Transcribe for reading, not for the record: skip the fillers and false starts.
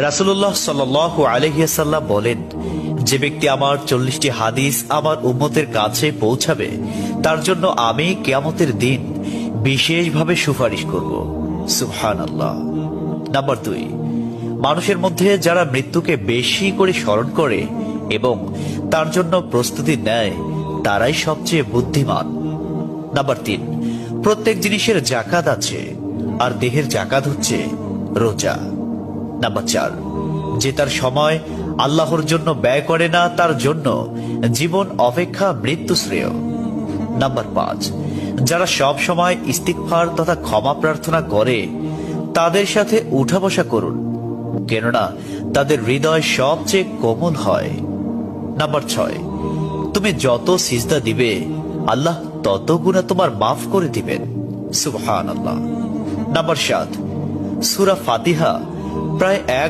রাসূলুল্লাহ সাল্লাল্লাহু আলাইহি ওয়াসাল্লাম বলেন, যে ব্যক্তি আমার 40টি হাদিস আমার উম্মতের কাছে পৌঁছাবে তার জন্য আমি কিয়ামতের দিন বিশেষভাবে সুপারিশ করব। সুবহানাল্লাহ। নাম্বার 2, মানুষের মধ্যে যারা মৃত্যুকে বেশি করে স্মরণ করে এবং তার জন্য প্রস্তুতি নেয় তারাই সবচেয়ে বুদ্ধিমান। নাম্বার 3, প্রত্যেক জিনিসের জাকাত আছে, আর দেহের জাকাত হচ্ছে রোজা। নাম্বার 4, যে তার সময় আল্লাহর জন্য ব্যয় করে না তার জন্য জীবন অপেক্ষা মৃত্যু শ্রেয়। নাম্বার 5, যারা সব সময় ইস্তিগফার তথা ক্ষমা প্রার্থনা করে তাদের সাথে উঠা বসা করুন, কেননা তাদের হৃদয় সবচেয়ে কোমল হয়। নাম্বার 6, তুমি যত সিজদা দিবে আল্লাহ তত গুনাহ তোমার মাফ করে দিবেন। সুবহানাল্লাহ। নাম্বার 7, সূরা ফাতিহা প্রায়